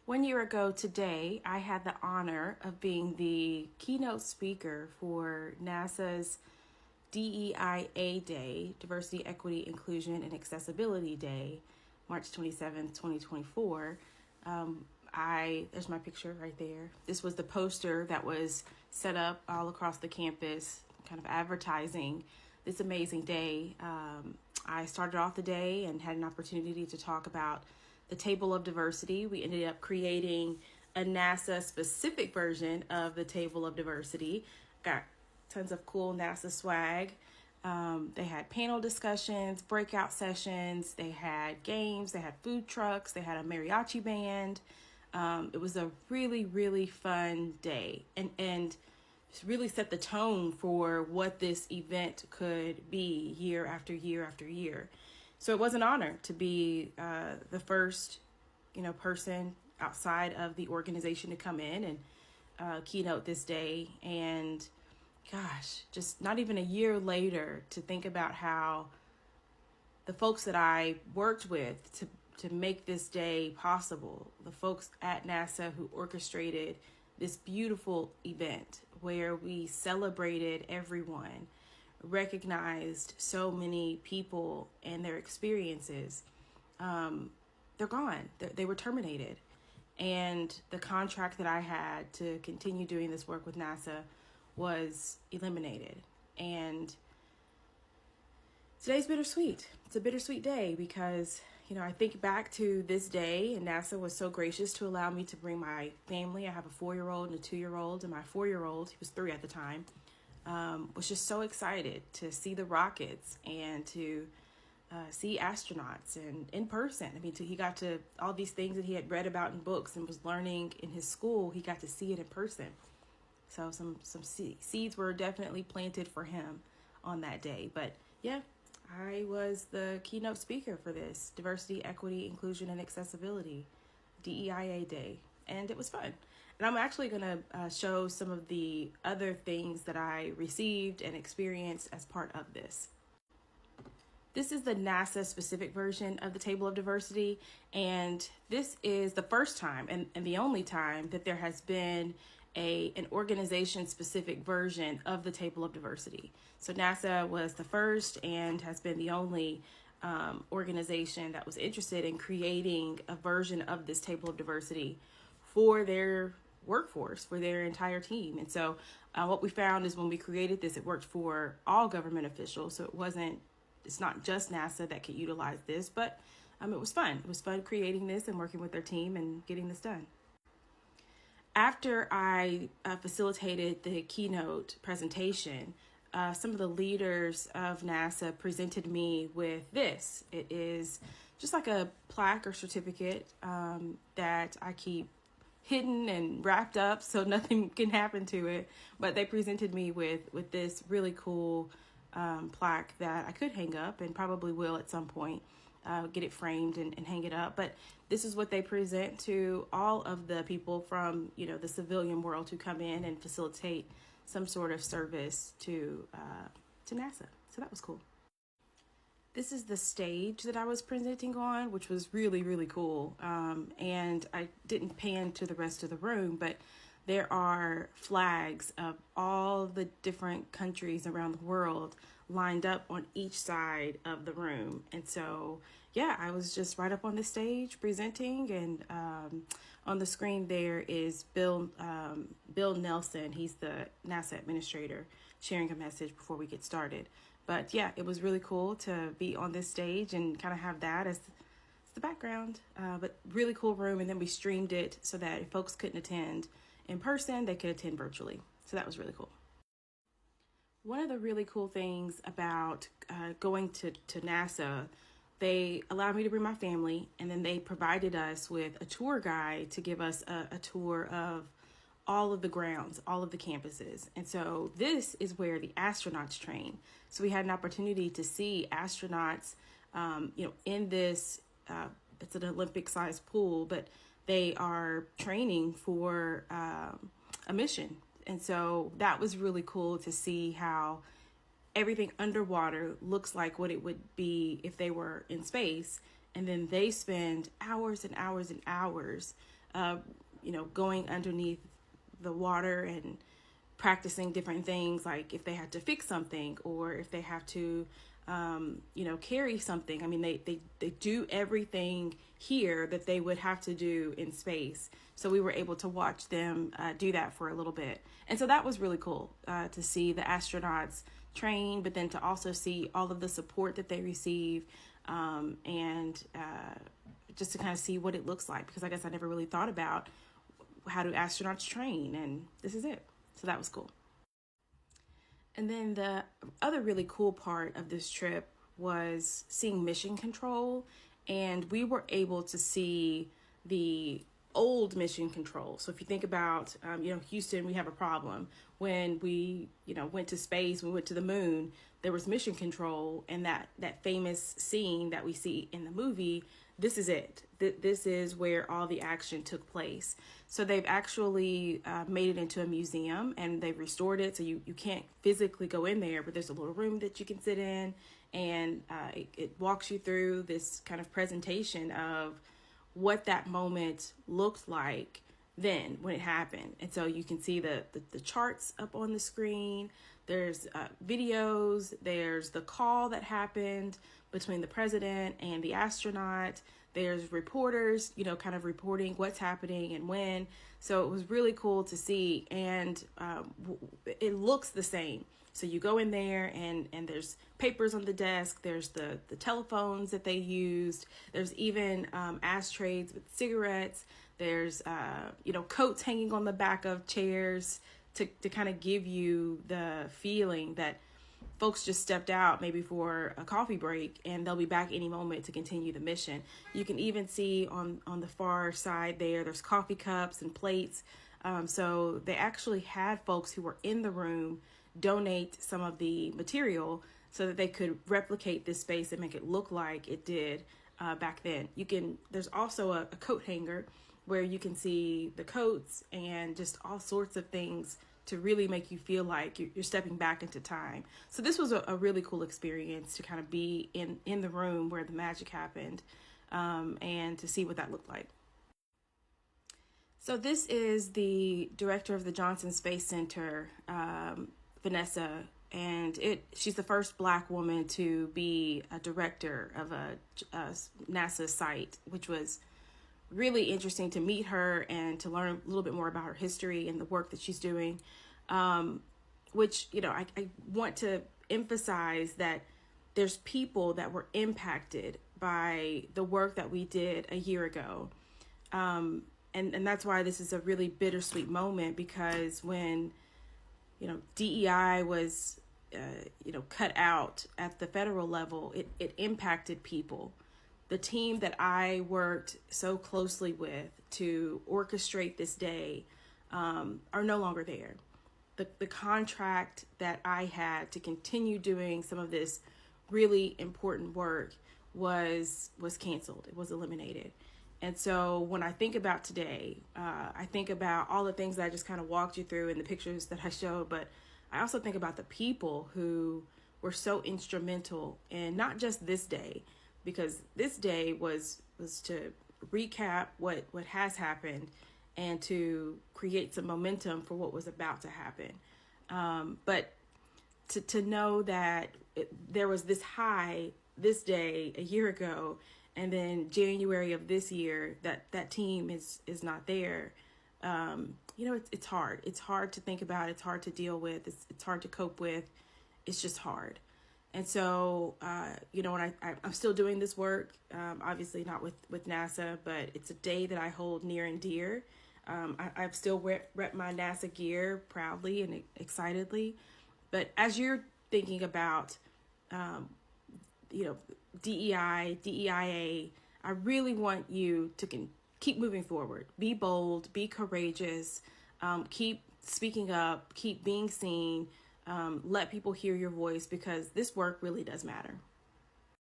1 year ago today, I had the honor of being the keynote speaker for NASA's DEIA Day, Diversity, Equity, Inclusion, and Accessibility Day, March 27th, 2024. There's my picture right there. This was the poster that was set up all across the campus, kind of advertising this amazing day. I started off the day and had an opportunity to talk about the table of diversity. We ended up creating a NASA specific version of the table of diversity. Got tons of cool NASA swag. They had panel discussions, breakout sessions, they had games, they had food trucks, they had a mariachi band. It was a really, really fun day and really set the tone for what this event could be year after year after year. So it was an honor to be the first, person outside of the organization to come in and keynote this day. And gosh, just not even a year later to think about how the folks that I worked with to make this day possible, the folks at NASA who orchestrated this beautiful event where we celebrated everyone, recognized so many people and their experiences, they're gone. They were terminated. And the contract that I had to continue doing this work with NASA was eliminated. And today's bittersweet. It's a bittersweet day because, I think back to this day, and NASA was so gracious to allow me to bring my family. I have a 4-year-old and a 2-year-old, and my 4-year-old, he was 3 at the time, was just so excited to see the rockets and to see astronauts and in person. He got to all these things that he had read about in books and was learning in his school. He got to see it in person. So some seeds were definitely planted for him on that day. But yeah, I was the keynote speaker for this Diversity, Equity, Inclusion, and Accessibility DEIA Day, and it was fun. And I'm actually going to show some of the other things that I received and experienced as part of this. This is the NASA specific version of the table of diversity, and this is the first time and the only time that there has been an organization specific version of the table of diversity. So NASA was the first and has been the only organization that was interested in creating a version of this table of diversity for their workforce, for their entire team. And so what we found is when we created this, it worked for all government officials. So it's not just NASA that could utilize this, but it was fun. It was fun creating this and working with their team and getting this done. After I facilitated the keynote presentation, some of the leaders of NASA presented me with this. It is just like a plaque or certificate that I keep hidden and wrapped up so nothing can happen to it. But they presented me with this really cool plaque that I could hang up and probably will at some point. Get it framed and hang it up. But this is what they present to all of the people from, the civilian world who come in and facilitate some sort of service to NASA. So that was cool. This is the stage that I was presenting on, which was really, really cool. And I didn't pan to the rest of the room, but there are flags of all the different countries around the world lined up on each side of the room. And so, yeah, I was just right up on the stage presenting, and on the screen there is Bill Nelson. He's the NASA administrator, sharing a message before we get started. But yeah, it was really cool to be on this stage and kind of have that as the background, but really cool room. And then we streamed it so that if folks couldn't attend in person, they could attend virtually. So that was really cool. One of the really cool things about going to NASA, they allowed me to bring my family, and then they provided us with a tour guide to give us a tour of all of the grounds, all of the campuses. And so this is where the astronauts train. So we had an opportunity to see astronauts, in this, it's an Olympic-sized pool, but they are training for a mission. And so that was really cool to see how everything underwater looks like what it would be if they were in space. and then they spend hours and hours and hours, going underneath the water and practicing different things, like if they have to fix something or if they have to, carry something. I mean, they do everything here that they would have to do in space. So we were able to watch them do that for a little bit. And so that was really cool to see the astronauts train, but then to also see all of the support that they receive, and just to kind of see what it looks like, because I guess I never really thought about how do astronauts train, and this is it. So that was cool. And then the other really cool part of this trip was seeing mission control, and we were able to see the old mission control. So if you think about, Houston, we have a problem. When we, went to space, we went to the moon, there was mission control, and that famous scene that we see in the movie, this is it. This is where all the action took place. So they've actually made it into a museum, and they've restored it. So you can't physically go in there, but there's a little room that you can sit in, and it walks you through this kind of presentation of what that moment looked like then when it happened. And so you can see the charts up on the screen. There's videos. There's the call that happened between the president and the astronaut. There's reporters, kind of reporting what's happening and when. So it was really cool to see. And it looks the same. So you go in there and there's papers on the desk. There's the telephones that they used. There's even ashtrays with cigarettes. There's, coats hanging on the back of chairs to kind of give you the feeling that folks just stepped out maybe for a coffee break and they'll be back any moment to continue the mission. You can even see on the far side there's coffee cups and plates. So they actually had folks who were in the room donate some of the material so that they could replicate this space and make it look like it did back then. There's also a coat hanger where you can see the coats and just all sorts of things to really make you feel like you're stepping back into time. So this was a really cool experience to kind of be in the room where the magic happened, and to see what that looked like. So this is the director of the Johnson Space Center, Vanessa, and she's the first Black woman to be a director of a NASA site, which was really interesting to meet her and to learn a little bit more about her history and the work that she's doing, which, I want to emphasize that there's people that were impacted by the work that we did a year ago. And that's why this is a really bittersweet moment, because when, DEI was, cut out at the federal level, it impacted people. The team that I worked so closely with to orchestrate this day are no longer there. The contract that I had to continue doing some of this really important work was canceled. It was eliminated. And so when I think about today, I think about all the things that I just kind of walked you through in the pictures that I showed, but I also think about the people who were so instrumental in not just this day, because this day was to recap what has happened and to create some momentum for what was about to happen. But to know that there was this high this day a year ago, and then January of this year that team is not there. It's hard. It's hard to think about. It's hard to deal with. It's hard to cope with. It's just hard. And so, when I'm still doing this work, obviously not with NASA, but it's a day that I hold near and dear. I've still rep my NASA gear proudly and excitedly. But as you're thinking about, DEI, DEIA, I really want you to keep moving forward. Be bold, be courageous, keep speaking up, keep being seen. Let people hear your voice, because this work really does matter.